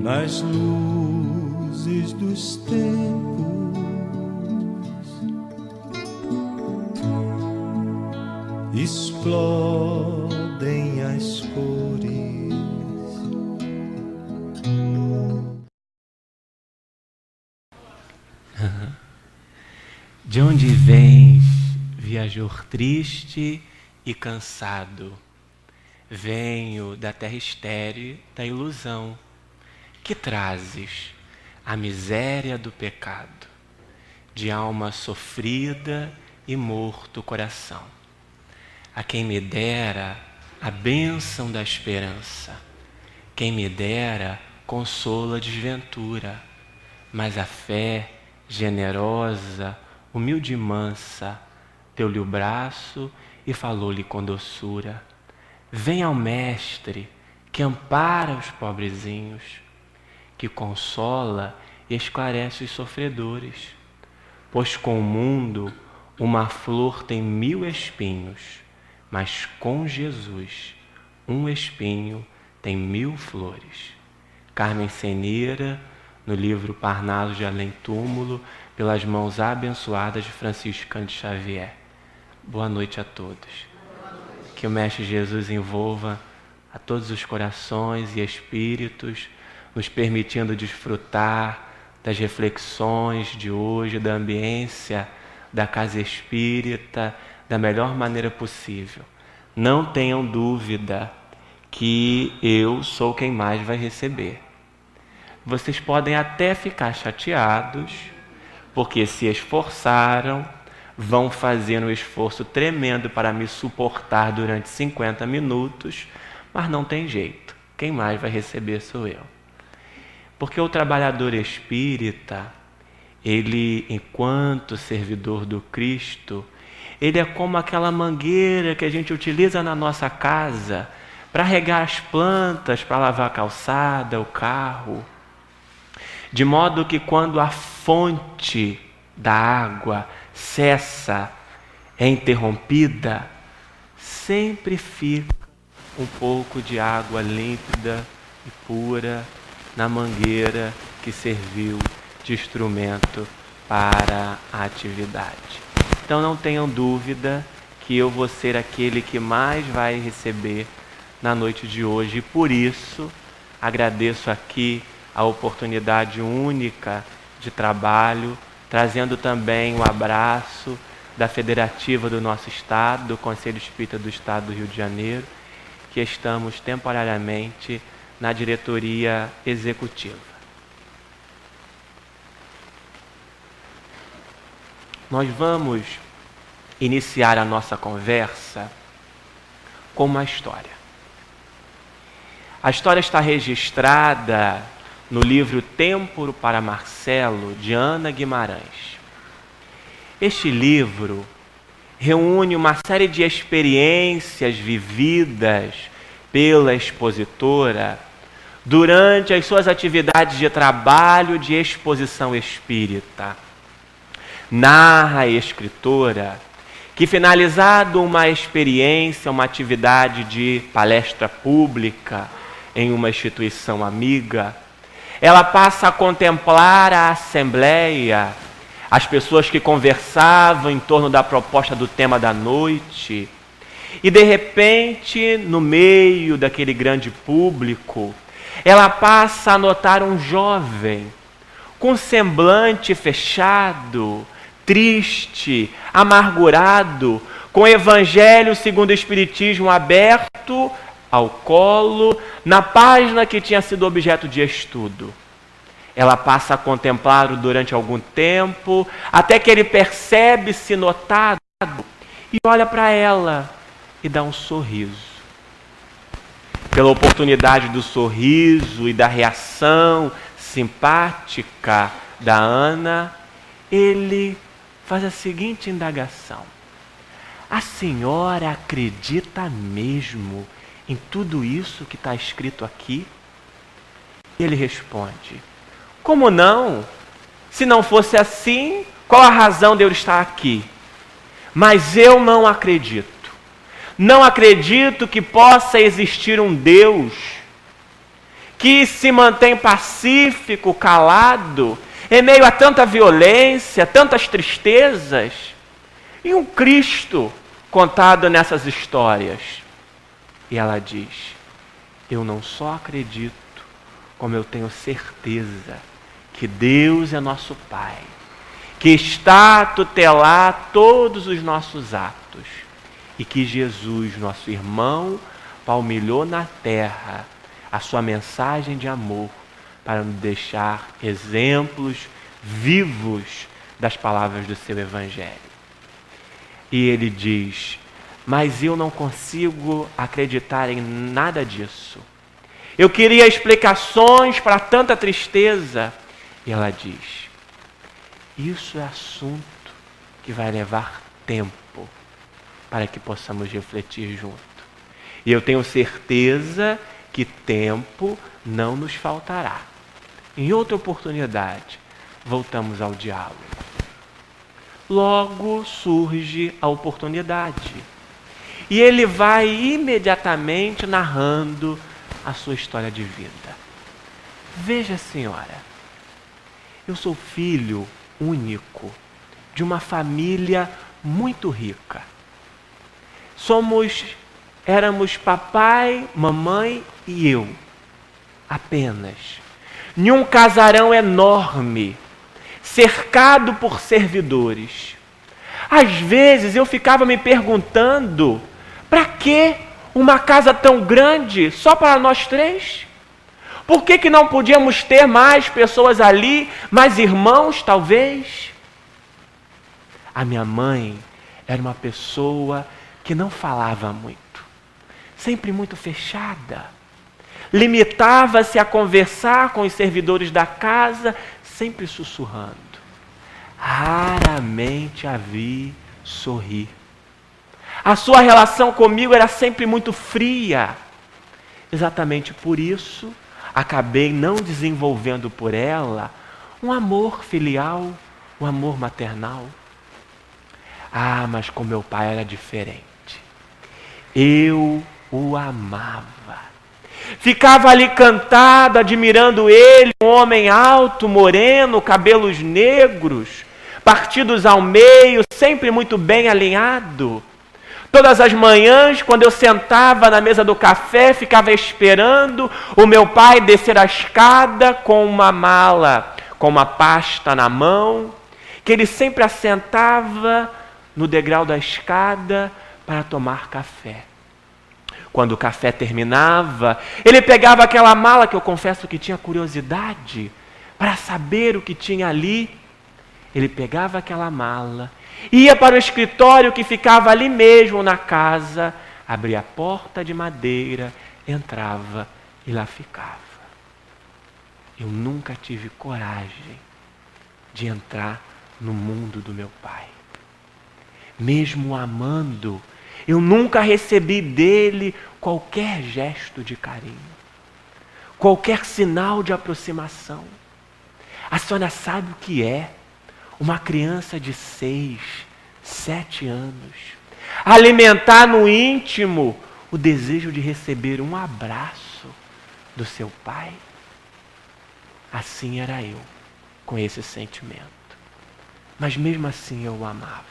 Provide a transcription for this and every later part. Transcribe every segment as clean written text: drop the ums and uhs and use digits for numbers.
nas luzes dos tempos, explodem as cores. De onde vens, viajor triste e cansado? Venho da terra estéril da ilusão, que trazes a miséria do pecado, de alma sofrida e morto coração. A quem me dera a bênção da esperança, quem me dera consolo a desventura, mas a fé generosa, humilde e mansa, deu-lhe o braço e falou-lhe com doçura: vem ao Mestre, que ampara os pobrezinhos, que consola e esclarece os sofredores. Pois com o mundo uma flor tem 1000 espinhos, mas com Jesus um espinho tem 1000 flores. Carmen Senira, no livro Parnaso de Além Túmulo, pelas mãos abençoadas de Franciscano de Xavier. Boa noite a todos. Que o Mestre Jesus envolva a todos os corações e espíritos, nos permitindo desfrutar das reflexões de hoje, da ambiência da casa espírita, da melhor maneira possível. Não tenham dúvida que eu sou quem mais vai receber. Vocês podem até ficar chateados, porque se esforçaram, vão fazer um esforço tremendo para me suportar durante 50 minutos, mas não tem jeito. Quem mais vai receber sou eu. Porque o trabalhador espírita, ele, enquanto servidor do Cristo, ele é como aquela mangueira que a gente utiliza na nossa casa para regar as plantas, para lavar a calçada, o carro. De modo que quando a fonte da água cessa, é interrompida, sempre fica um pouco de água límpida e pura na mangueira que serviu de instrumento para a atividade. Então não tenham dúvida que eu vou ser aquele que mais vai receber na noite de hoje, e por isso agradeço aqui a oportunidade única de trabalho, trazendo também um abraço da Federativa do nosso Estado, do Conselho Espírita do Estado do Rio de Janeiro, que estamos temporariamente na diretoria executiva. Nós vamos iniciar a nossa conversa com uma história. A história está registrada no livro Templo para Marcelo, de Ana Guimarães. Este livro reúne uma série de experiências vividas pela expositora durante as suas atividades de trabalho de exposição espírita. Narra a escritora que, finalizado uma experiência, uma atividade de palestra pública em uma instituição amiga, ela passa a contemplar a assembleia, as pessoas que conversavam em torno da proposta do tema da noite, e de repente, no meio daquele grande público, ela passa a notar um jovem com semblante fechado, triste, amargurado, com o Evangelho segundo o Espiritismo aberto ao colo, na página que tinha sido objeto de estudo. Ela passa a contemplá-lo durante algum tempo, até que ele percebe-se notado e olha para ela e dá um sorriso. Pela oportunidade do sorriso e da reação simpática da Ana, ele faz a seguinte indagação: a senhora acredita mesmo em tudo isso que está escrito aqui? Ele responde: como não? Se não fosse assim, qual a razão de eu estar aqui? Mas eu não acredito. Não acredito que possa existir um Deus que se mantém pacífico, calado, em meio a tanta violência, tantas tristezas, e um Cristo contado nessas histórias. E ela diz: eu não só acredito, como eu tenho certeza que Deus é nosso Pai, que está a tutelar todos os nossos atos, e que Jesus, nosso irmão, palmilhou na terra a sua mensagem de amor para nos deixar exemplos vivos das palavras do seu Evangelho. E ele diz: mas eu não consigo acreditar em nada disso. Eu queria explicações para tanta tristeza. E ela diz: isso é assunto que vai levar tempo para que possamos refletir junto. E eu tenho certeza que tempo não nos faltará. Em outra oportunidade, voltamos ao diálogo. Logo surge a oportunidade. E ele vai imediatamente narrando a sua história de vida. Veja, senhora, eu sou filho único de uma família muito rica. Éramos papai, mamãe e eu, apenas, em um casarão enorme, cercado por servidores. Às vezes eu ficava me perguntando: para que uma casa tão grande só para nós três? Por que não podíamos ter mais pessoas ali, mais irmãos talvez? A minha mãe era uma pessoa que não falava muito, sempre muito fechada. Limitava-se a conversar com os servidores da casa, sempre sussurrando. Raramente a vi sorrir. A sua relação comigo era sempre muito fria. Exatamente por isso, acabei não desenvolvendo por ela um amor filial, um amor maternal. Ah, mas com meu pai era diferente. Eu o amava. Ficava ali cantado, admirando ele, um homem alto, moreno, cabelos negros, partidos ao meio, sempre muito bem alinhado. Todas as manhãs, quando eu sentava na mesa do café, ficava esperando o meu pai descer a escada com uma mala, com uma pasta na mão, que ele sempre assentava no degrau da escada para tomar café. Quando o café terminava, ele pegava aquela mala, que eu confesso que tinha curiosidade para saber o que tinha ali. Ele pegava aquela mala, ia para o escritório que ficava ali mesmo na casa, abria a porta de madeira, entrava e lá ficava. Eu nunca tive coragem de entrar no mundo do meu pai. Mesmo amando, eu nunca recebi dele qualquer gesto de carinho, qualquer sinal de aproximação. A senhora sabe o que é uma criança de 6, 7 anos alimentar no íntimo o desejo de receber um abraço do seu pai? Assim era eu, com esse sentimento. Mas mesmo assim eu o amava.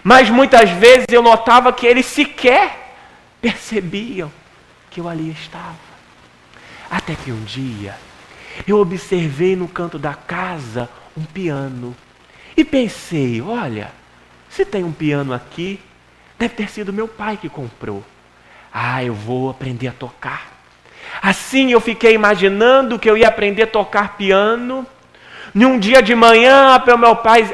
Mas muitas vezes eu notava que eles sequer percebiam que eu ali estava. Até que um dia eu observei no canto da casa um piano. E pensei: olha, se tem um piano aqui, deve ter sido meu pai que comprou. Ah, eu vou aprender a tocar. Assim eu fiquei imaginando que eu ia aprender a tocar piano. Num dia de manhã,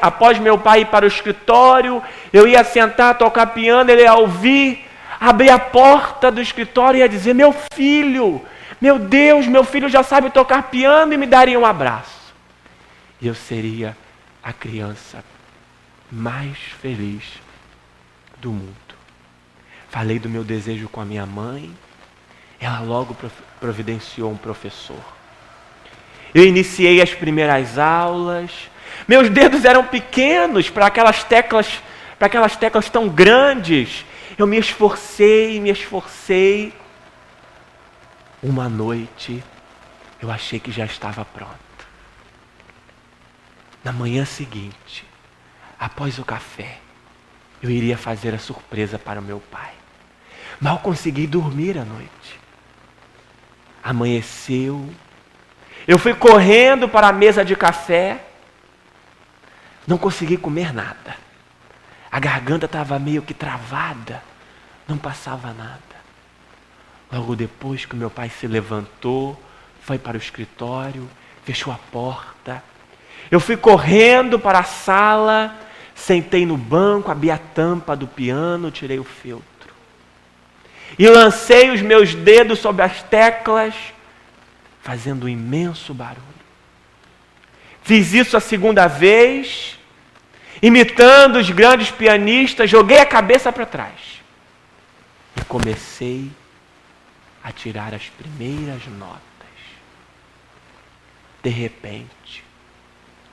após meu pai ir para o escritório, eu ia sentar, tocar piano, ele ia ouvir, abrir a porta do escritório e ia dizer: meu filho, meu Deus, meu filho já sabe tocar piano, e me daria um abraço. E eu seria a criança mais feliz do mundo. Falei do meu desejo com a minha mãe, ela logo providenciou um professor. Eu iniciei as primeiras aulas, meus dedos eram pequenos para aquelas teclas tão grandes. Eu me esforcei. Uma noite Eu achei que já estava pronta. Na manhã seguinte, após o café, eu iria fazer a surpresa para o meu pai. Mal consegui dormir à noite. Amanheceu. Eu fui correndo para a mesa de café. Não consegui comer nada. A garganta estava meio que travada. Não passava nada. Logo depois que meu pai se levantou, foi para o escritório, fechou a porta. Eu fui correndo para a sala, sentei no banco, abri a tampa do piano, tirei o feltro. E lancei os meus dedos sobre as teclas, fazendo um imenso barulho. Fiz isso a segunda vez, imitando os grandes pianistas, joguei a cabeça para trás. E comecei a tirar as primeiras notas. De repente,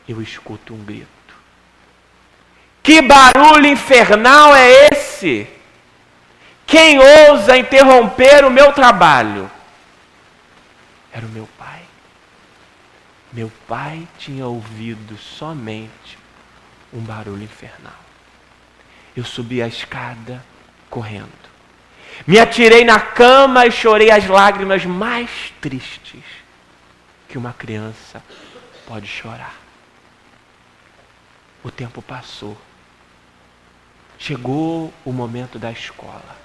eu escuto um grito. Que barulho infernal é esse? Quem ousa interromper o meu trabalho? Era o meu pai. Meu pai tinha ouvido somente um barulho infernal. Eu subi a escada correndo. Me atirei na cama e chorei as lágrimas mais tristes que uma criança pode chorar. O tempo passou. Chegou o momento da escola.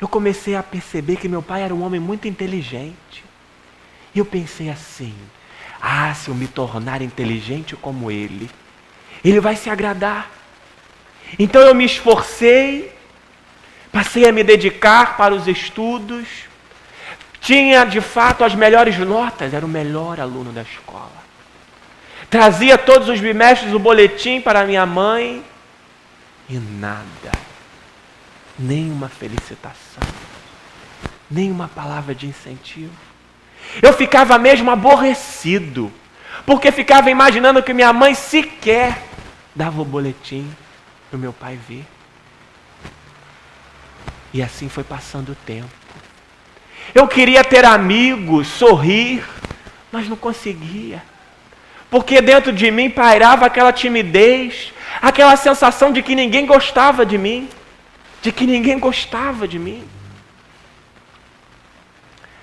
Eu comecei a perceber que meu pai era um homem muito inteligente. E eu pensei assim, se eu me tornar inteligente como ele vai se agradar. Então eu me esforcei, passei a me dedicar para os estudos, tinha de fato as melhores notas, era o melhor aluno da escola. Trazia todos os bimestres o boletim para minha mãe e nada. Nenhuma felicitação, nenhuma palavra de incentivo. Eu ficava mesmo aborrecido, porque ficava imaginando que minha mãe sequer dava o boletim para o meu pai ver. E assim foi passando o tempo. Eu queria ter amigos, sorrir, mas não conseguia. Porque dentro de mim pairava aquela timidez, aquela sensação de que ninguém gostava de mim.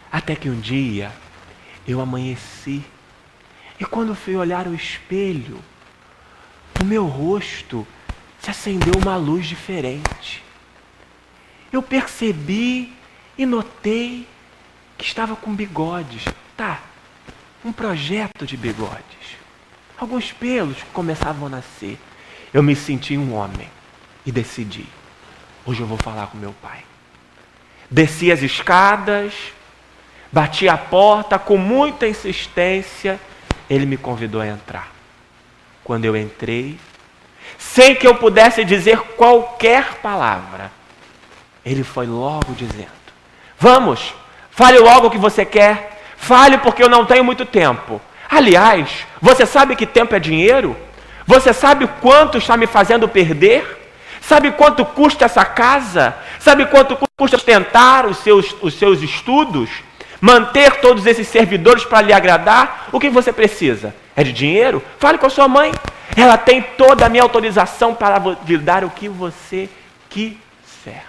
Até que um dia eu amanheci e quando fui olhar o espelho, no meu rosto se acendeu uma luz diferente. Eu percebi e notei que estava com bigodes. Um projeto de bigodes. Alguns pelos que começavam a nascer. Eu me senti um homem e decidi. Hoje eu vou falar com meu pai. Desci as escadas, bati a porta com muita insistência. Ele me convidou a entrar. Quando eu entrei, sem que eu pudesse dizer qualquer palavra, ele foi logo dizendo: vamos, fale logo o que você quer. Fale porque eu não tenho muito tempo. Aliás, você sabe que tempo é dinheiro? Você sabe quanto está me fazendo perder? Sabe quanto custa essa casa? Sabe quanto custa sustentar os seus estudos? Manter todos esses servidores para lhe agradar? O que você precisa? É de dinheiro? Fale com a sua mãe. Ela tem toda a minha autorização para lhe dar o que você quiser.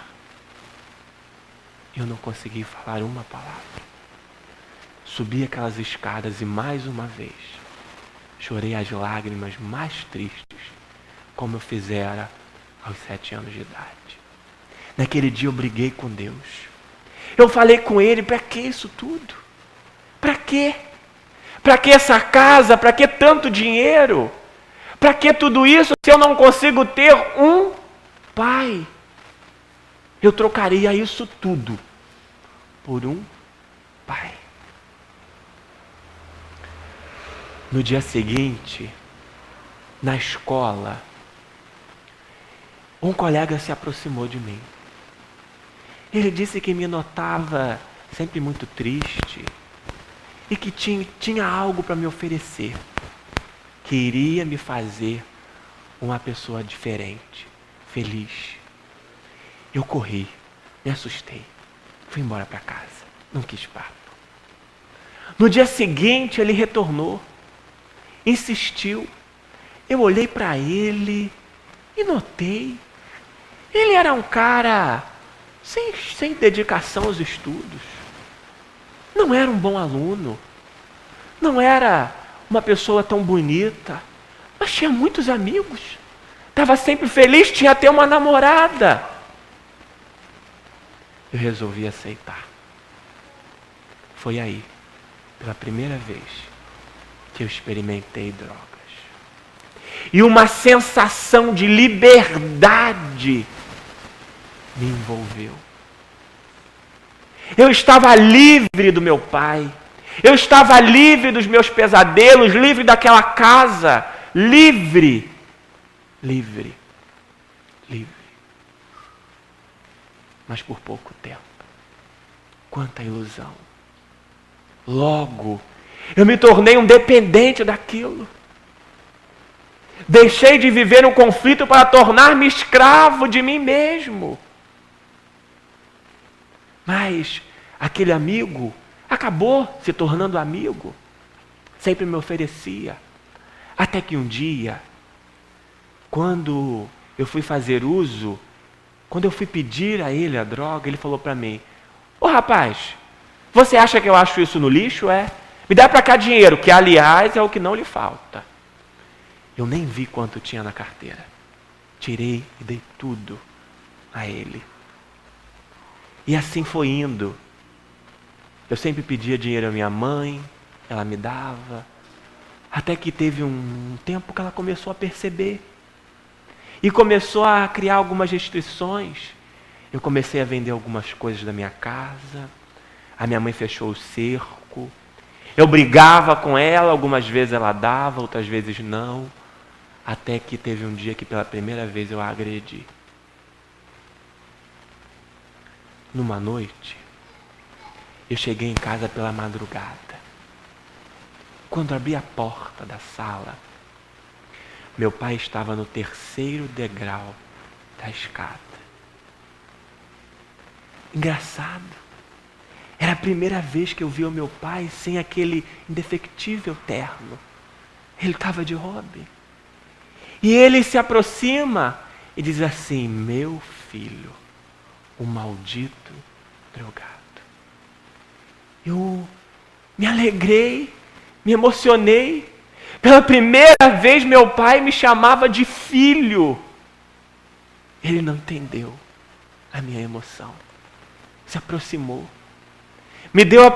Eu não consegui falar uma palavra. Subi aquelas escadas e mais uma vez chorei as lágrimas mais tristes, como eu fizera aos 7 anos de idade. Naquele dia eu briguei com Deus. Eu falei com Ele: para que isso tudo? Para quê? Para que essa casa? Para que tanto dinheiro? Para que tudo isso se eu não consigo ter um pai? Eu trocaria isso tudo por um pai. No dia seguinte, na escola, um colega se aproximou de mim. Ele disse que me notava sempre muito triste e que tinha algo para me oferecer, que iria me fazer uma pessoa diferente, feliz. Eu corri, me assustei, fui embora para casa, não quis papo. No dia seguinte, ele retornou, insistiu. Eu olhei para ele e notei. Ele era um cara sem dedicação aos estudos. Não era um bom aluno. Não era uma pessoa tão bonita. Mas tinha muitos amigos. Estava sempre feliz, tinha até uma namorada. Eu resolvi aceitar. Foi aí, pela primeira vez, que eu experimentei drogas. E uma sensação de liberdade me envolveu. Eu estava livre do meu pai. Eu estava livre dos meus pesadelos, livre daquela casa. Livre. Livre. Livre. Mas por pouco tempo. Quanta ilusão. Logo, eu me tornei um dependente daquilo. Deixei de viver um conflito para tornar-me escravo de mim mesmo. Mas aquele amigo acabou se tornando amigo. Sempre me oferecia. Até que um dia, quando eu fui fazer uso, quando eu fui pedir a ele a droga, ele falou para mim: ô rapaz, você acha que eu acho isso no lixo? Me dá para cá dinheiro, que aliás é o que não lhe falta. Eu nem vi quanto tinha na carteira. Tirei e dei tudo a ele. E assim foi indo. Eu sempre pedia dinheiro à minha mãe, ela me dava. Até que teve um tempo que ela começou a perceber. E começou a criar algumas restrições. Eu comecei a vender algumas coisas da minha casa. A minha mãe fechou o cerco. Eu brigava com ela, algumas vezes ela dava, outras vezes não. Até que teve um dia que pela primeira vez eu a agredi. Numa noite, eu cheguei em casa pela madrugada. Quando abri a porta da sala, meu pai estava no 3º degrau da escada. Engraçado. Era a primeira vez que eu vi o meu pai sem aquele indefectível terno. Ele estava de hobby. E ele se aproxima e diz assim: meu filho, o maldito drogado. Eu me alegrei, me emocionei. Pela primeira vez meu pai me chamava de filho. Ele não entendeu a minha emoção. Se aproximou. Me deu o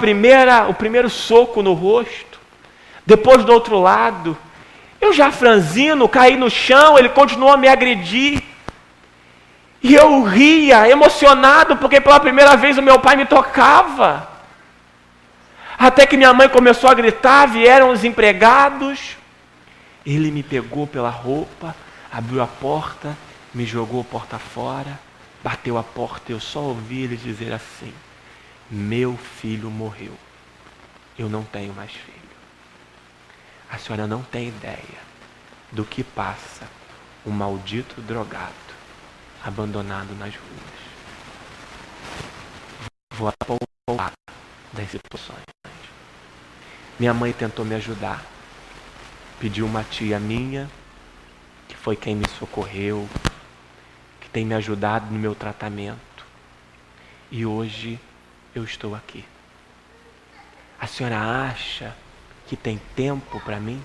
primeiro soco no rosto. Depois do outro lado. Eu já franzino, caí no chão, ele continuou a me agredir. E eu ria, emocionado, porque pela primeira vez o meu pai me tocava. Até que minha mãe começou a gritar, vieram os empregados. Ele me pegou pela roupa, abriu a porta, me jogou a porta fora, bateu a porta e eu só ouvi ele dizer assim: meu filho morreu. Eu não tenho mais filho. A senhora não tem ideia do que passa um maldito drogado abandonado nas ruas. Vou poupar das situações. Minha mãe tentou me ajudar. Pediu uma tia minha, que foi quem me socorreu, que tem me ajudado no meu tratamento. E hoje eu estou aqui. A senhora acha que tem tempo para mim?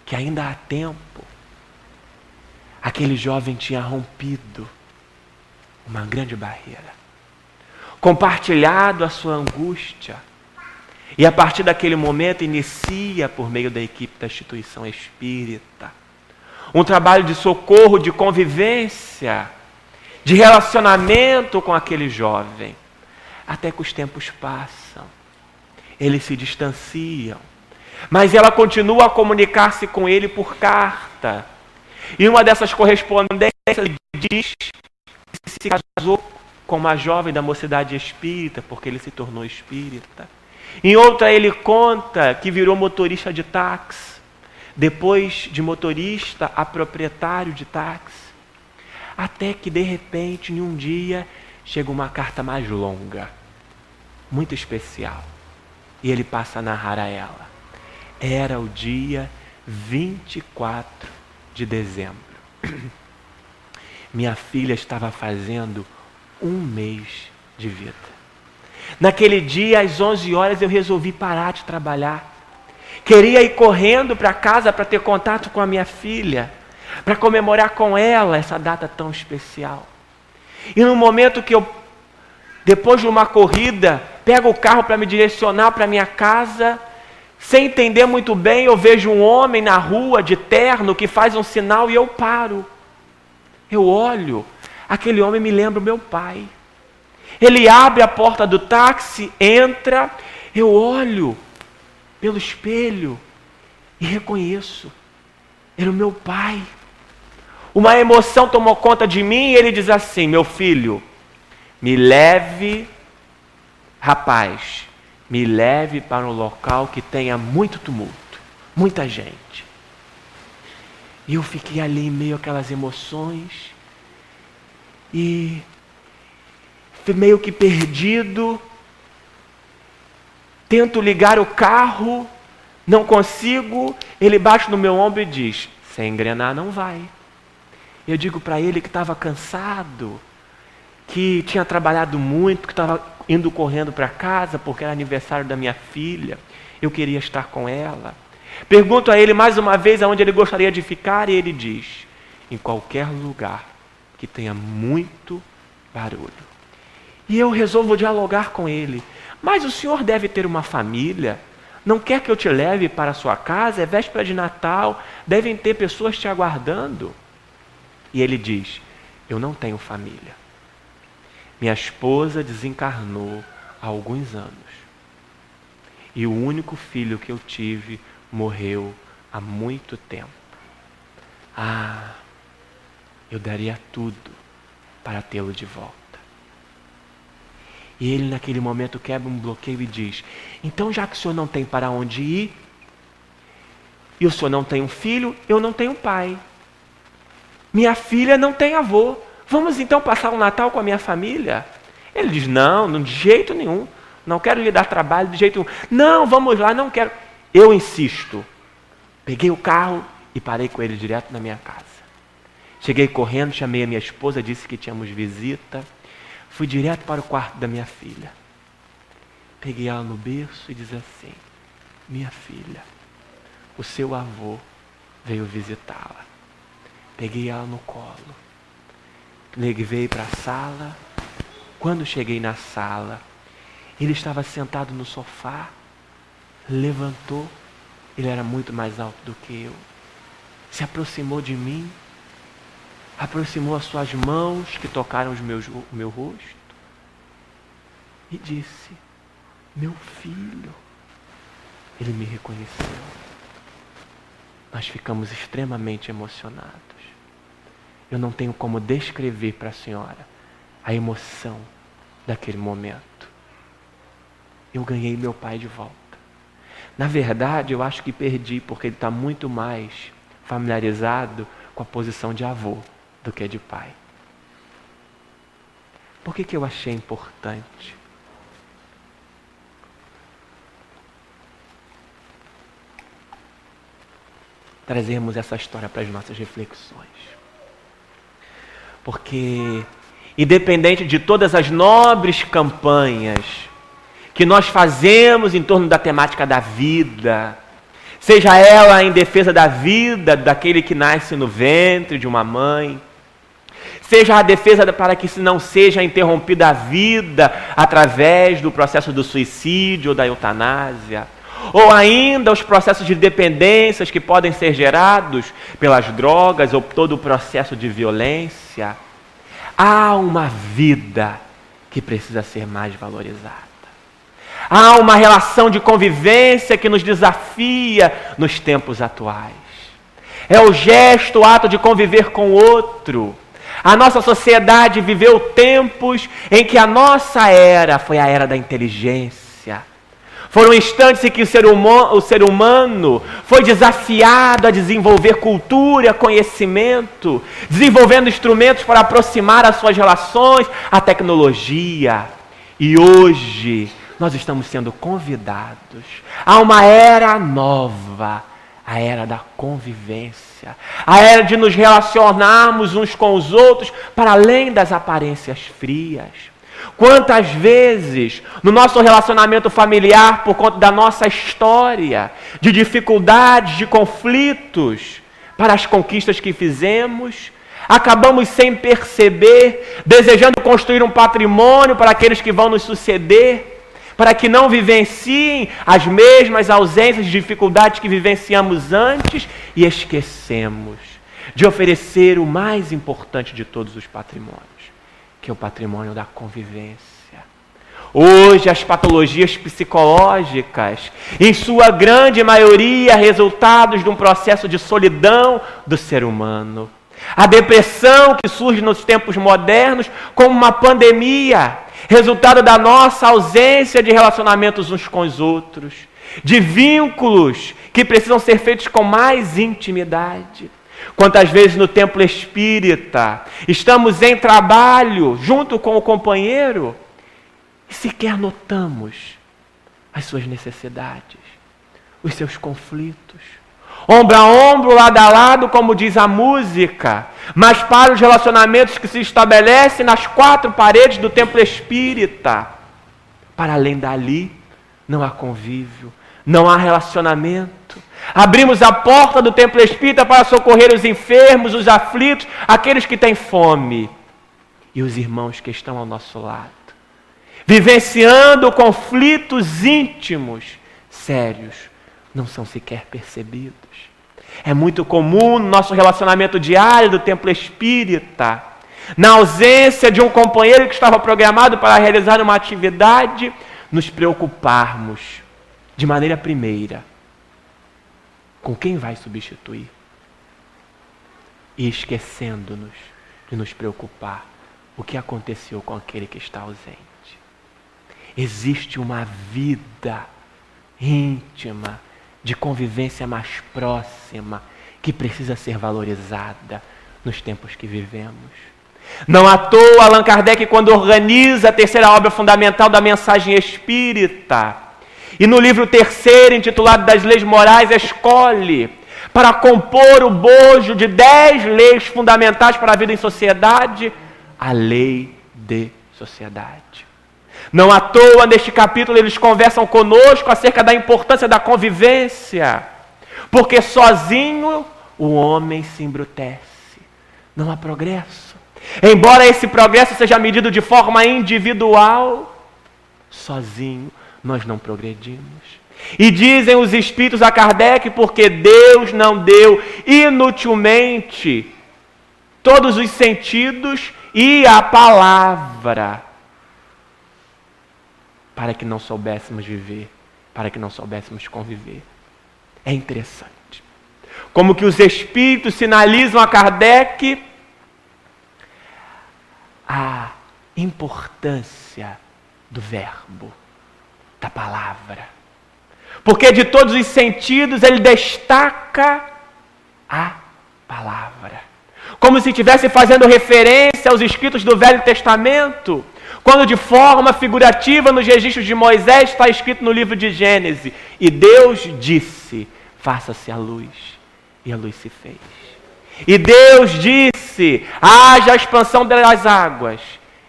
Que ainda há tempo? Aquele jovem tinha rompido uma grande barreira, compartilhado a sua angústia, e a partir daquele momento inicia, por meio da equipe da instituição espírita, um trabalho de socorro, de convivência, de relacionamento com aquele jovem, até que os tempos passam, eles se distanciam, mas ela continua a comunicar-se com ele por carta. E uma dessas correspondências ele diz que se casou com uma jovem da mocidade espírita, porque ele se tornou espírita. Em outra ele conta que virou motorista de táxi, depois de motorista a proprietário de táxi, até que de repente, em um dia, chega uma carta mais longa, muito especial. E ele passa a narrar a ela. Era o dia 24 de dezembro. Minha filha estava fazendo 1 mês de vida. Naquele dia, às 11 horas, eu resolvi parar de trabalhar. Queria ir correndo para casa para ter contato com a minha filha, para comemorar com ela essa data tão especial. E no momento que eu, depois de uma corrida, pego o carro para me direcionar para minha casa, sem entender muito bem, eu vejo um homem na rua de terno que faz um sinal e eu paro. Eu olho, aquele homem me lembra o meu pai. Ele abre a porta do táxi, entra, eu olho pelo espelho e reconheço. Era o meu pai. Uma emoção tomou conta de mim e ele diz assim: meu filho, me leve, rapaz, me leve para um local que tenha muito tumulto, muita gente. E eu fiquei ali em meio àquelas emoções e fui meio que perdido. Tento ligar o carro, não consigo. Ele bate no meu ombro e diz: sem engrenar não vai. Eu digo para ele que estava cansado, que tinha trabalhado muito, que estava indo correndo para casa porque era aniversário da minha filha. Eu queria estar com ela. Pergunto a ele mais uma vez aonde ele gostaria de ficar e ele diz: em qualquer lugar que tenha muito barulho. E eu resolvo dialogar com ele. Mas o senhor deve ter uma família. Não quer que eu te leve para a sua casa? É véspera de Natal. Devem ter pessoas te aguardando. E ele diz: eu não tenho família. Minha esposa desencarnou há alguns anos. E o único filho que eu tive morreu há muito tempo. Eu daria tudo para tê-lo de volta. E ele naquele momento quebra um bloqueio e diz: então já que o senhor não tem para onde ir, e o senhor não tem um filho, eu não tenho pai. Minha filha não tem avô. Vamos então passar o Natal com a minha família? Ele diz: não, de jeito nenhum. Não quero lhe dar trabalho de jeito nenhum. Não, vamos lá, não quero. Eu insisto. Peguei o carro e parei com ele direto na minha casa. Cheguei correndo, chamei a minha esposa, disse que tínhamos visita. Fui direto para o quarto da minha filha. Peguei ela no berço e disse assim: minha filha, o seu avô veio visitá-la. Peguei ela no colo. Levei para a sala. Quando cheguei na sala, ele estava sentado no sofá, levantou, ele era muito mais alto do que eu, se aproximou de mim, aproximou as suas mãos que tocaram o meu rosto e disse: meu filho. Ele me reconheceu. Nós ficamos extremamente emocionados. Eu não tenho como descrever para a senhora a emoção daquele momento. Eu ganhei meu pai de volta. Na verdade, eu acho que perdi, porque ele está muito mais familiarizado com a posição de avô do que de pai. Por que eu achei importante? Trazermos essa história para as nossas reflexões. Porque, independente de todas as nobres campanhas que nós fazemos em torno da temática da vida, seja ela em defesa da vida daquele que nasce no ventre de uma mãe, seja a defesa para que não seja interrompida a vida através do processo do suicídio ou da eutanásia, ou ainda os processos de dependências que podem ser gerados pelas drogas ou todo o processo de violência, há uma vida que precisa ser mais valorizada. Há uma relação de convivência que nos desafia nos tempos atuais. É o gesto, o ato de conviver com o outro. A nossa sociedade viveu tempos em que a nossa era foi a era da inteligência. Foram instantes em que o ser humano foi desafiado a desenvolver cultura, conhecimento, desenvolvendo instrumentos para aproximar as suas relações à tecnologia. E hoje, nós estamos sendo convidados a uma era nova, a era da convivência, a era de nos relacionarmos uns com os outros para além das aparências frias. Quantas vezes no nosso relacionamento familiar, por conta da nossa história, de dificuldades, de conflitos, para as conquistas que fizemos, acabamos sem perceber, desejando construir um patrimônio para aqueles que vão nos suceder, para que não vivenciem as mesmas ausências e dificuldades que vivenciamos antes, e esquecemos de oferecer o mais importante de todos os patrimônios, que é o patrimônio da convivência. Hoje, as patologias psicológicas, em sua grande maioria, resultados de um processo de solidão do ser humano. A depressão que surge nos tempos modernos como uma pandemia, resultado da nossa ausência de relacionamentos uns com os outros, de vínculos que precisam ser feitos com mais intimidade. Quantas vezes no templo espírita estamos em trabalho junto com o companheiro e sequer notamos as suas necessidades, os seus conflitos. Ombro a ombro, lado a lado, como diz a música, mas para os relacionamentos que se estabelecem nas quatro paredes do templo espírita, para além dali, não há convívio, não há relacionamento. Abrimos a porta do templo espírita para socorrer os enfermos, os aflitos, aqueles que têm fome, e os irmãos que estão ao nosso lado, vivenciando conflitos íntimos, sérios, não são sequer percebidos. É muito comum no nosso relacionamento diário do templo espírita, na ausência de um companheiro que estava programado para realizar uma atividade, nos preocuparmos de maneira primeira com quem vai substituir, e esquecendo-nos de nos preocupar o que aconteceu com aquele que está ausente. Existe uma vida íntima, de convivência mais próxima, que precisa ser valorizada nos tempos que vivemos. Não à toa, Allan Kardec, quando organiza a terceira obra fundamental da mensagem espírita, e no livro terceiro, intitulado Das Leis Morais, escolhe para compor o bojo de 10 leis fundamentais para a vida em sociedade, a lei de sociedade. Não à toa, neste capítulo, eles conversam conosco acerca da importância da convivência, porque sozinho o homem se embrutece. Não há progresso. Embora esse progresso seja medido de forma individual, sozinho nós não progredimos. E dizem os espíritos a Kardec, porque Deus não deu inutilmente todos os sentidos e a palavra, para que não soubéssemos viver, para que não soubéssemos conviver. É interessante. Como que os espíritos sinalizam a Kardec a importância do verbo, da palavra. Porque de todos os sentidos ele destaca a palavra. Como se estivesse fazendo referência aos escritos do Velho Testamento, quando de forma figurativa nos registros de Moisés está escrito no livro de Gênesis: e Deus disse, faça-se a luz, e a luz se fez. E Deus disse, haja a expansão das águas,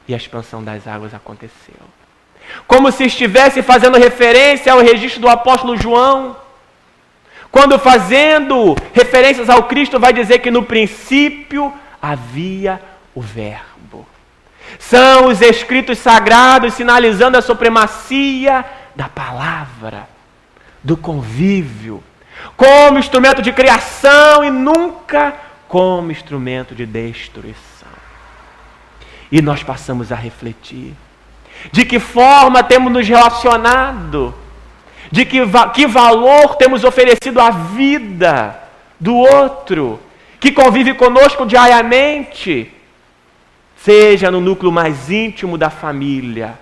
e a expansão das águas aconteceu. Como se estivesse fazendo referência ao registro do apóstolo João, quando fazendo referências ao Cristo vai dizer que no princípio havia o Verbo. São os escritos sagrados sinalizando a supremacia da palavra, do convívio, como instrumento de criação e nunca como instrumento de destruição. E nós passamos a refletir de que forma temos nos relacionado, de que valor temos oferecido à vida do outro, que convive conosco diariamente, seja no núcleo mais íntimo da família,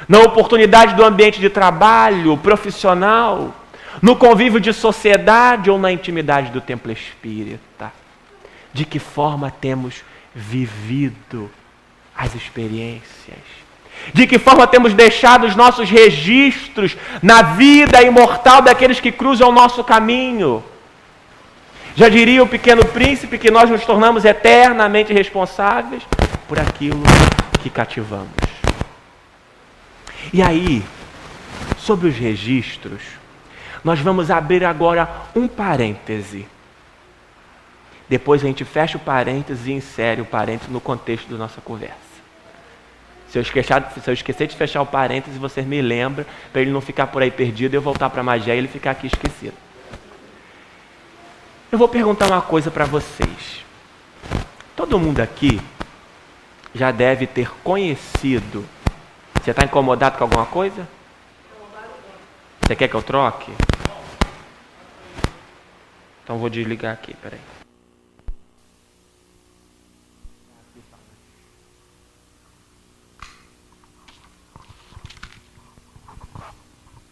na oportunidade do ambiente de trabalho, profissional, no convívio de sociedade ou na intimidade do templo espírita. De que forma temos vivido as experiências De que forma temos deixado os nossos registros na vida imortal daqueles que cruzam o nosso caminho. Já diria o Pequeno Príncipe que nós nos tornamos eternamente responsáveis por aquilo que cativamos. E aí, sobre os registros, nós vamos abrir agora um parêntese. Depois a gente fecha o parêntese e insere o parêntese no contexto da nossa conversa. Se eu esquecer de fechar o parêntese, vocês me lembram, para ele não ficar por aí perdido e eu voltar para a Magé e ele ficar aqui esquecido. Eu vou perguntar uma coisa para vocês. Todo mundo aqui já deve ter conhecido. Você está incomodado com alguma coisa? Você quer que eu troque? Então vou desligar aqui, peraí.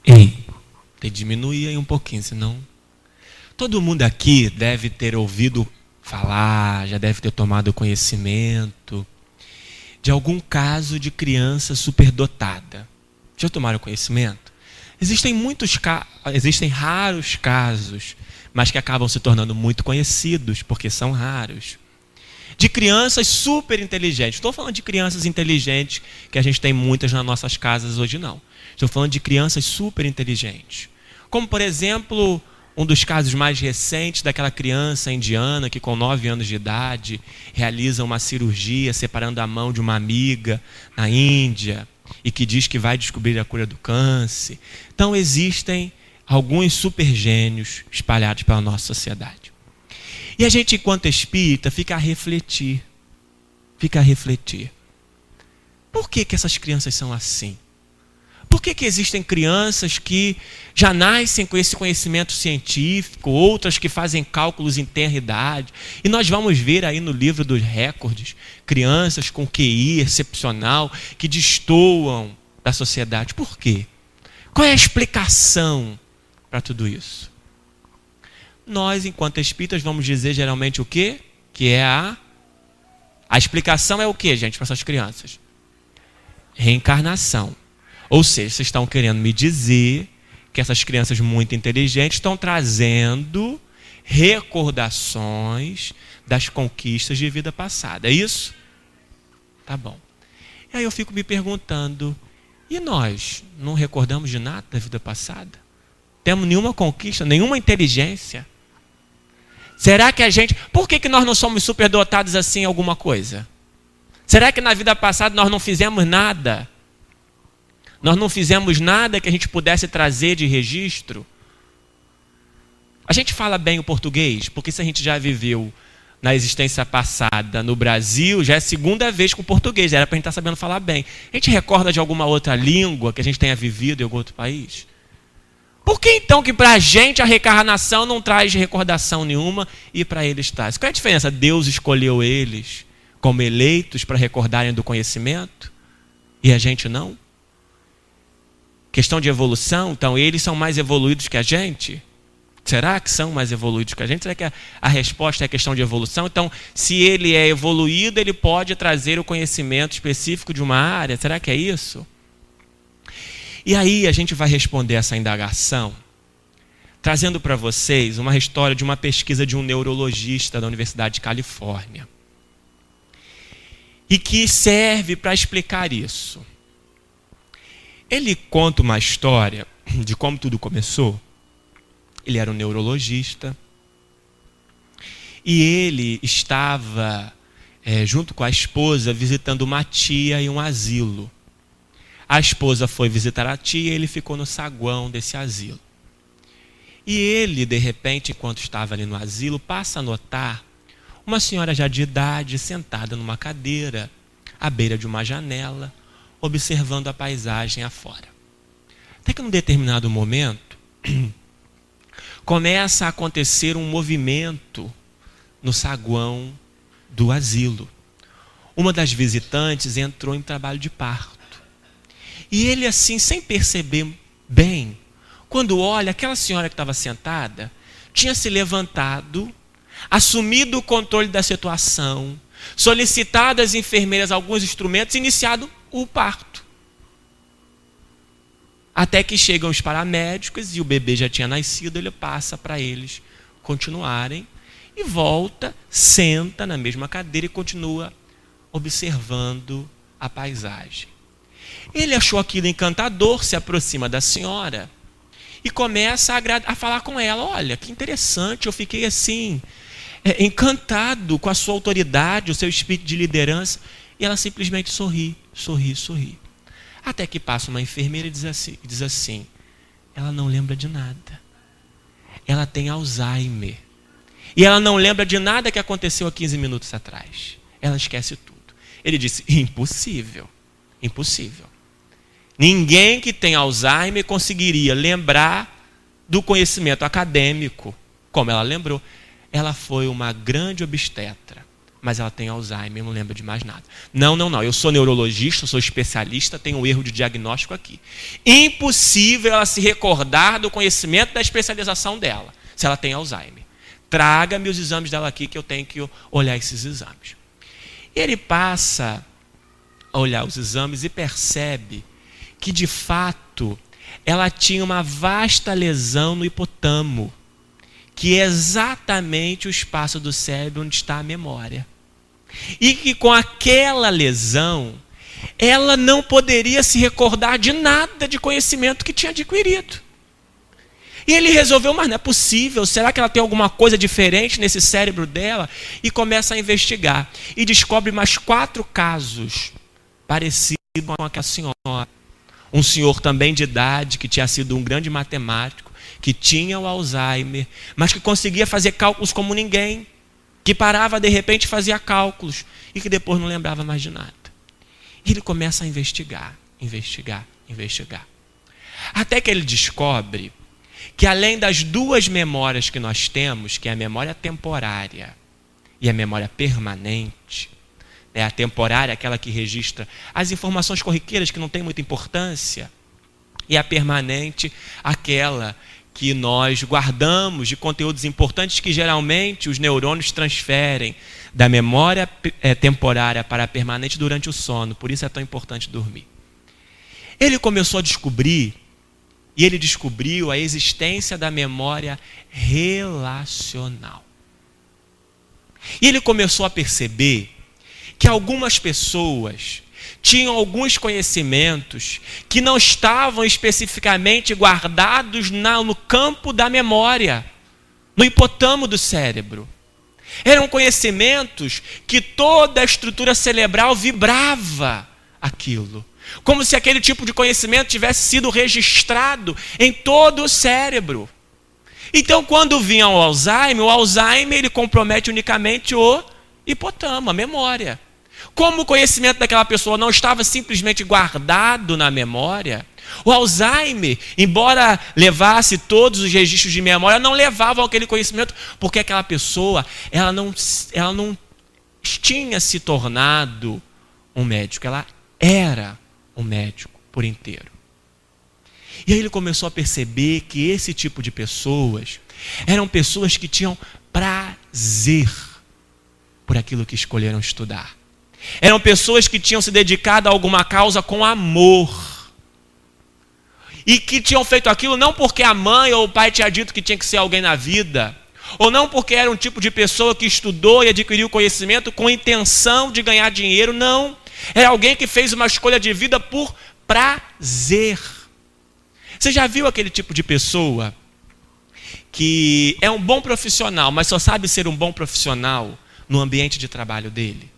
Ei, tem que diminuir aí um pouquinho, senão... Todo mundo aqui deve ter ouvido falar, já deve ter tomado conhecimento de algum caso de criança superdotada. Já tomaram conhecimento? Existem raros casos, mas que acabam se tornando muito conhecidos, porque são raros. De crianças super inteligentes. Estou falando de crianças inteligentes, que a gente tem muitas nas nossas casas hoje, não. Estou falando de crianças super inteligentes. Como, por exemplo, um dos casos mais recentes daquela criança indiana que com 9 anos de idade realiza uma cirurgia separando a mão de uma amiga na Índia e que diz que vai descobrir a cura do câncer. Então existem alguns super gênios espalhados pela nossa sociedade. E a gente, enquanto espírita, fica a refletir. Por que essas crianças são assim? Por que existem crianças que já nascem com esse conhecimento científico, outras que fazem cálculos em tenra idade? E nós vamos ver aí no livro dos recordes, crianças com QI excepcional que destoam da sociedade. Por quê? Qual é a explicação para tudo isso? Nós, enquanto espíritas, vamos dizer geralmente o quê? Que é a explicação é o quê, gente, para essas crianças? Reencarnação. Ou seja, vocês estão querendo me dizer que essas crianças muito inteligentes estão trazendo recordações das conquistas de vida passada. É isso? Tá bom. E aí eu fico me perguntando, e nós não recordamos de nada da vida passada? Temos nenhuma conquista, nenhuma inteligência? Será que a gente... Por que nós não somos superdotados assim em alguma coisa? Será que na vida passada nós não fizemos nada? Nós não fizemos nada que a gente pudesse trazer de registro? A gente fala bem o português, porque se a gente já viveu na existência passada no Brasil, já é a segunda vez com o português, era para a gente estar sabendo falar bem. A gente recorda de alguma outra língua que a gente tenha vivido em algum outro país? Por que então que para a gente a reencarnação não traz recordação nenhuma e para eles traz? Qual é a diferença? Deus escolheu eles como eleitos para recordarem do conhecimento e a gente não? Questão de evolução, então eles são mais evoluídos que a gente? Será que são mais evoluídos que a gente? Será que a resposta é questão de evolução? Então, se ele é evoluído, ele pode trazer o conhecimento específico de uma área? Será que é isso? E aí a gente vai responder essa indagação trazendo para vocês uma história de uma pesquisa de um neurologista da Universidade de Califórnia. E que serve para explicar isso. Ele conta uma história de como tudo começou. Ele era um neurologista e ele estava, junto com a esposa, visitando uma tia em um asilo. A esposa foi visitar a tia e ele ficou no saguão desse asilo. E ele, de repente, enquanto estava ali no asilo, passa a notar uma senhora já de idade sentada numa cadeira, à beira de uma janela, observando a paisagem afora. Até que num determinado momento, começa a acontecer um movimento no saguão do asilo. Uma das visitantes entrou em trabalho de parto. E ele, assim, sem perceber bem, quando olha, aquela senhora que estava sentada, tinha se levantado, assumido o controle da situação, solicitado às enfermeiras alguns instrumentos e iniciado o parto. Até que chegam os paramédicos e o bebê já tinha nascido, ele passa para eles continuarem e volta, senta na mesma cadeira e continua observando a paisagem. Ele achou aquilo encantador, se aproxima da senhora e começa a falar com ela. Olha, que interessante, eu fiquei assim, encantado com a sua autoridade, o seu espírito de liderança. E ela simplesmente sorri. Até que passa uma enfermeira e diz assim, ela não lembra de nada. Ela tem Alzheimer. E ela não lembra de nada que aconteceu há 15 minutos atrás. Ela esquece tudo. Ele disse, impossível. Ninguém que tem Alzheimer conseguiria lembrar do conhecimento acadêmico, como ela lembrou. Ela foi uma grande obstetra, mas ela tem Alzheimer, não lembra de mais nada. Não. Eu sou neurologista, sou especialista, tenho um erro de diagnóstico aqui. Impossível ela se recordar do conhecimento da especialização dela, se ela tem Alzheimer. Traga-me os exames dela aqui, que eu tenho que olhar esses exames. Ele passa a olhar os exames e percebe que, de fato, ela tinha uma vasta lesão no hipotamo, que é exatamente o espaço do cérebro onde está a memória. E que com aquela lesão, ela não poderia se recordar de nada de conhecimento que tinha adquirido. E ele resolveu, mas não é possível, será que ela tem alguma coisa diferente nesse cérebro dela? E começa a investigar. E descobre mais 4 casos parecidos com aquela senhora. Um senhor também de idade, que tinha sido um grande matemático, que tinha o Alzheimer, mas que conseguia fazer cálculos como ninguém, que parava de repente e fazia cálculos, e que depois não lembrava mais de nada. E ele começa a investigar. Até que ele descobre que, além das 2 memórias que nós temos, que é a memória temporária e a memória permanente, a temporária, aquela que registra as informações corriqueiras que não tem muita importância, e a permanente, aquela que nós guardamos de conteúdos importantes que geralmente os neurônios transferem da memória temporária para a permanente durante o sono. Por isso é tão importante dormir. Ele começou a descobrir, e ele descobriu a existência da memória relacional. E ele começou a perceber que algumas pessoas tinham alguns conhecimentos que não estavam especificamente guardados no campo da memória, no hipotamo do cérebro. Eram conhecimentos que toda a estrutura cerebral vibrava aquilo, como se aquele tipo de conhecimento tivesse sido registrado em todo o cérebro. Então, quando vinha o Alzheimer ele compromete unicamente o hipotamo, a memória. Como o conhecimento daquela pessoa não estava simplesmente guardado na memória, o Alzheimer, embora levasse todos os registros de memória, não levavam aquele conhecimento, porque aquela pessoa ela não tinha se tornado um médico, ela era um médico por inteiro. E aí ele começou a perceber que esse tipo de pessoas eram pessoas que tinham prazer por aquilo que escolheram estudar. Eram pessoas que tinham se dedicado a alguma causa com amor. E que tinham feito aquilo não porque a mãe ou o pai tinha dito que tinha que ser alguém na vida, ou não porque era um tipo de pessoa que estudou e adquiriu conhecimento com intenção de ganhar dinheiro, não. Era alguém que fez uma escolha de vida por prazer. Você já viu aquele tipo de pessoa que é um bom profissional, mas só sabe ser um bom profissional no ambiente de trabalho dele?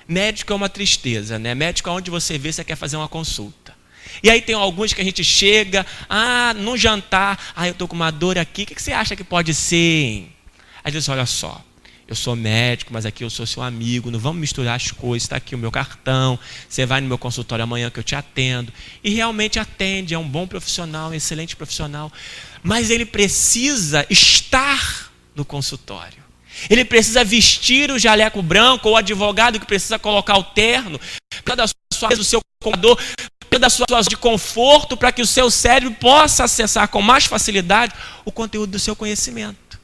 Médico é uma tristeza, né? Médico é onde você vê se quer fazer uma consulta. E aí tem alguns que a gente chega, no jantar, eu estou com uma dor aqui, o que você acha que pode ser, hein? Aí diz, olha só, eu sou médico, mas aqui eu sou seu amigo, não vamos misturar as coisas, está aqui o meu cartão, você vai no meu consultório amanhã que eu te atendo. E realmente atende, é um bom profissional, um excelente profissional, mas ele precisa estar no consultório. Ele precisa vestir o jaleco branco, ou o advogado que precisa colocar o terno, do seu computador, da sua zona de conforto, para que o seu cérebro possa acessar com mais facilidade o conteúdo do seu conhecimento.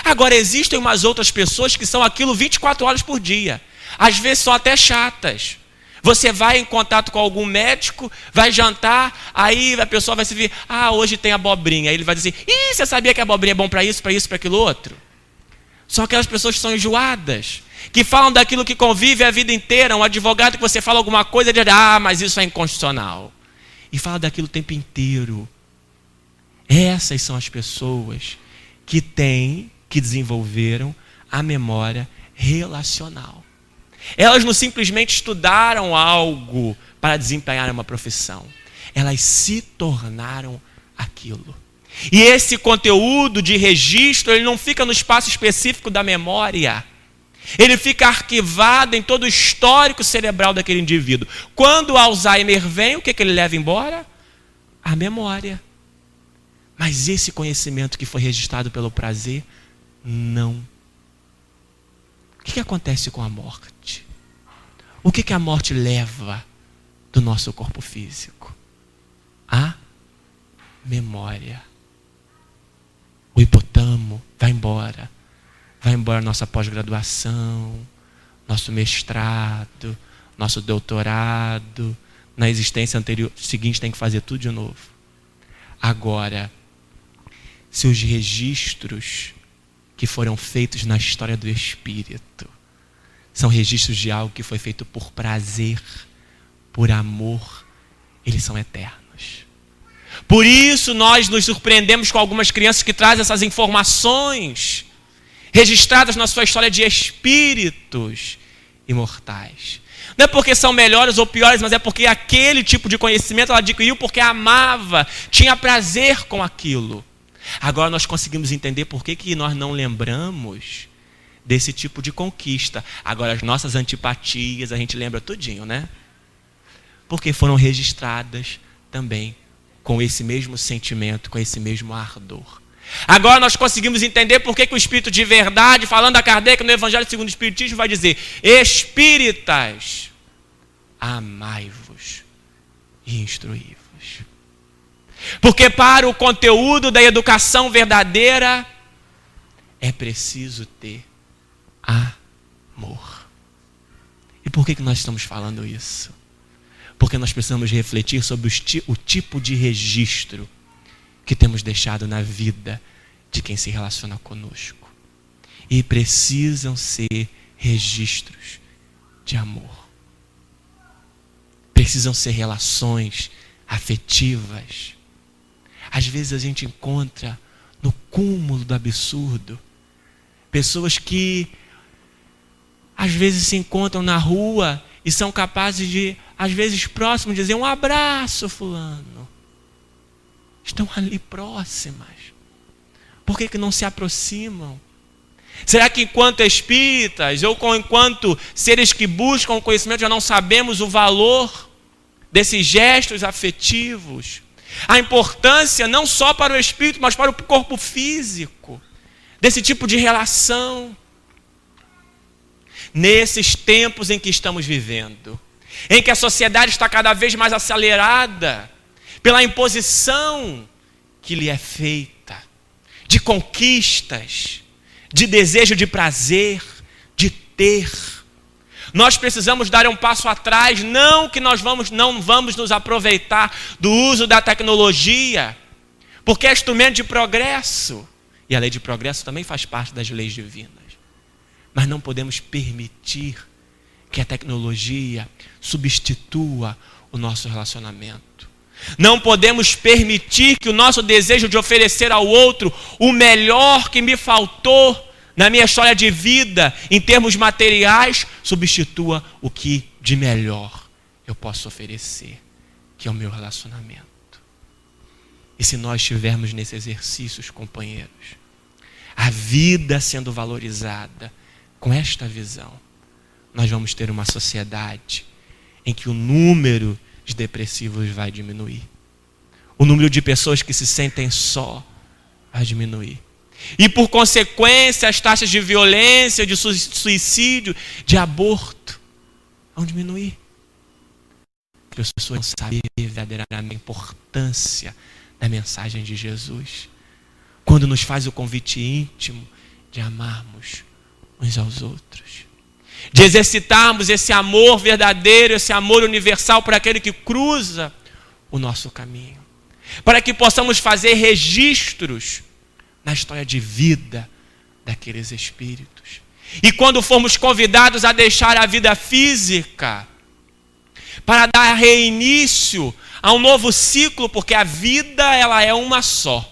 Agora, existem umas outras pessoas que são aquilo 24 horas por dia. Às vezes são até chatas, Você vai em contato com algum médico, vai jantar, aí a pessoa vai se vir, hoje tem abobrinha. Aí ele vai dizer, você sabia que a abobrinha é bom para isso, para aquilo outro? São aquelas pessoas que são enjoadas, que falam daquilo que convive a vida inteira. Um advogado que você fala alguma coisa, ele diz, mas isso é inconstitucional. E fala daquilo o tempo inteiro. Essas são as pessoas que desenvolveram a memória relacional. Elas não simplesmente estudaram algo para desempenhar uma profissão. Elas se tornaram aquilo. E esse conteúdo de registro, ele não fica no espaço específico da memória. Ele fica arquivado em todo o histórico cerebral daquele indivíduo. Quando o Alzheimer vem, o que ele leva embora? A memória. Mas esse conhecimento que foi registrado pelo prazer, não. O que acontece com a morte? O que a morte leva do nosso corpo físico? A memória. O hipotálamo vai embora. Vai embora nossa pós-graduação, nosso mestrado, nosso doutorado. Na existência anterior, seguinte, tem que fazer tudo de novo. Agora, se os registros que foram feitos na história do Espírito são registros de algo que foi feito por prazer, por amor, eles são eternos. Por isso nós nos surpreendemos com algumas crianças que trazem essas informações registradas na sua história de espíritos imortais. Não é porque são melhores ou piores, mas é porque aquele tipo de conhecimento ela adquiriu porque amava, tinha prazer com aquilo. Agora nós conseguimos entender por que nós não lembramos desse tipo de conquista. Agora as nossas antipatias a gente lembra tudinho, né? Porque foram registradas também com esse mesmo sentimento, com esse mesmo ardor. Agora nós conseguimos entender por que o Espírito de verdade, falando a Kardec no Evangelho segundo o Espiritismo, vai dizer: espíritas, amai-vos e instruí-vos. Porque para o conteúdo da educação verdadeira é preciso ter amor. E por que nós estamos falando isso? Porque nós precisamos refletir sobre o tipo de registro que temos deixado na vida de quem se relaciona conosco. E precisam ser registros de amor. Precisam ser relações afetivas. Às vezes a gente encontra no cúmulo do absurdo pessoas que às vezes se encontram na rua e são capazes de, às vezes próximos, dizer um abraço, fulano. Estão ali próximas. Por que não se aproximam? Será que enquanto espíritas ou enquanto seres que buscam o conhecimento já não sabemos o valor desses gestos afetivos? A importância não só para o espírito, mas para o corpo físico desse tipo de relação. Nesses tempos em que estamos vivendo, em que a sociedade está cada vez mais acelerada pela imposição que lhe é feita, de conquistas, de desejo de prazer, de ter. Nós precisamos dar um passo atrás, não que nós não vamos nos aproveitar do uso da tecnologia, porque é instrumento de progresso, e a lei de progresso também faz parte das leis divinas. Mas não podemos permitir que a tecnologia substitua o nosso relacionamento. Não podemos permitir que o nosso desejo de oferecer ao outro o melhor que me faltou na minha história de vida, em termos materiais, substitua o que de melhor eu posso oferecer, que é o meu relacionamento. E se nós estivermos nesse exercício, companheiros, a vida sendo valorizada com esta visão, nós vamos ter uma sociedade em que o número de depressivos vai diminuir. O número de pessoas que se sentem só vai diminuir. E por consequência, as taxas de violência, de suicídio, de aborto vão diminuir. Porque as pessoas vão saber verdadeiramente a importância da mensagem de Jesus, quando nos faz o convite íntimo de amarmos uns aos outros. de exercitarmos esse amor verdadeiro, esse amor universal por aquele que cruza o nosso caminho, para que possamos fazer registros na história de vida daqueles espíritos. E quando formos convidados a deixar a vida física, para dar reinício a um novo ciclo, porque a vida ela é uma só.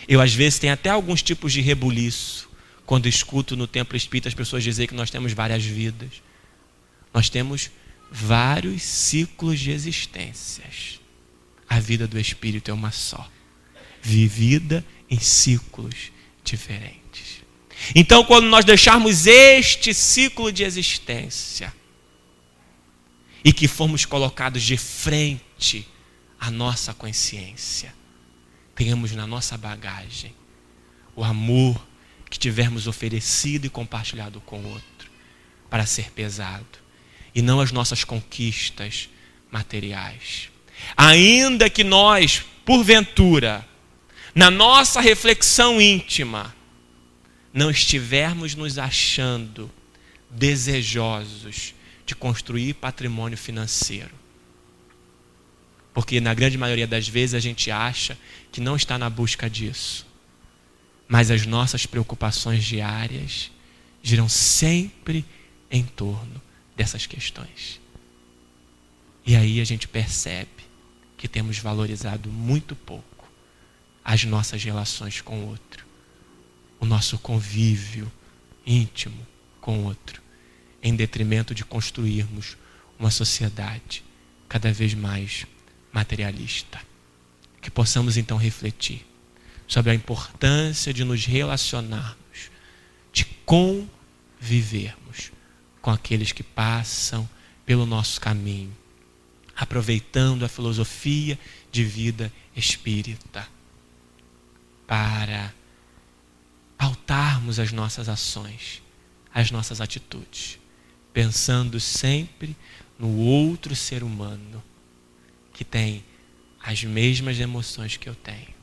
Eu às vezes tenho até alguns tipos de rebuliço quando escuto no templo espírita as pessoas dizerem que nós temos várias vidas. Nós temos vários ciclos de existências. A vida do espírito é uma só, vivida em ciclos diferentes. Então, quando nós deixarmos este ciclo de existência e que formos colocados de frente à nossa consciência, tenhamos na nossa bagagem o amor que tivermos oferecido e compartilhado com o outro, para ser pesado, e não as nossas conquistas materiais. Ainda que nós, porventura, na nossa reflexão íntima, não estivermos nos achando desejosos de construir patrimônio financeiro. Porque na grande maioria das vezes a gente acha que não está na busca disso. Mas as nossas preocupações diárias giram sempre em torno dessas questões. E aí a gente percebe que temos valorizado muito pouco as nossas relações com o outro, o nosso convívio íntimo com o outro, em detrimento de construirmos uma sociedade cada vez mais materialista. Que possamos então refletir sobre a importância de nos relacionarmos, de convivermos com aqueles que passam pelo nosso caminho, aproveitando a filosofia de vida espírita para pautarmos as nossas ações, as nossas atitudes, pensando sempre no outro ser humano que tem as mesmas emoções que eu tenho,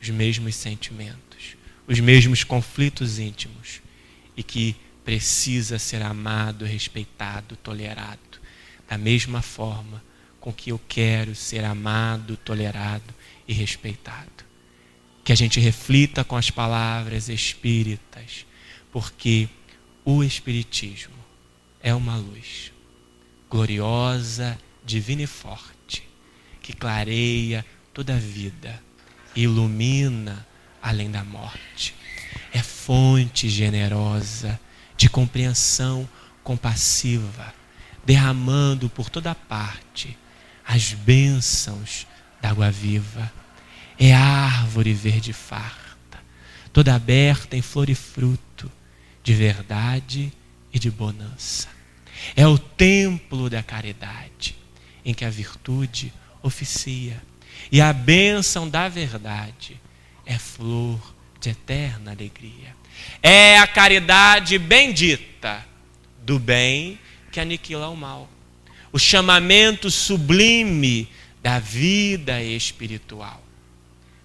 os mesmos sentimentos, os mesmos conflitos íntimos e que precisa ser amado, respeitado, tolerado, da mesma forma com que eu quero ser amado, tolerado e respeitado. Que a gente reflita com as palavras espíritas, porque o Espiritismo é uma luz gloriosa, divina e forte, que clareia toda a vida, ilumina além da morte. É fonte generosa de compreensão compassiva, derramando por toda parte as bênçãos da água viva. É árvore verde farta, toda aberta em flor e fruto, de verdade e de bonança. É o templo da caridade, em que a virtude oficia, e a bênção da verdade é flor de eterna alegria. É a caridade bendita do bem que aniquila o mal. O chamamento sublime da vida espiritual.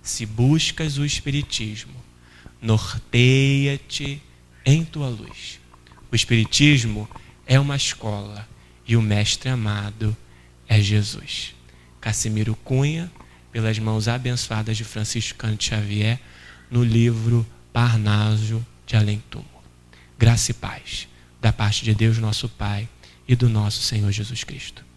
Se buscas o Espiritismo, norteia-te em tua luz. O Espiritismo é uma escola e o mestre amado é Jesus. Cassimiro Cunha, pelas mãos abençoadas de Francisco Cândido Xavier, no livro Parnaso de Além Túmulo. Graça e paz da parte de Deus nosso Pai e do nosso Senhor Jesus Cristo.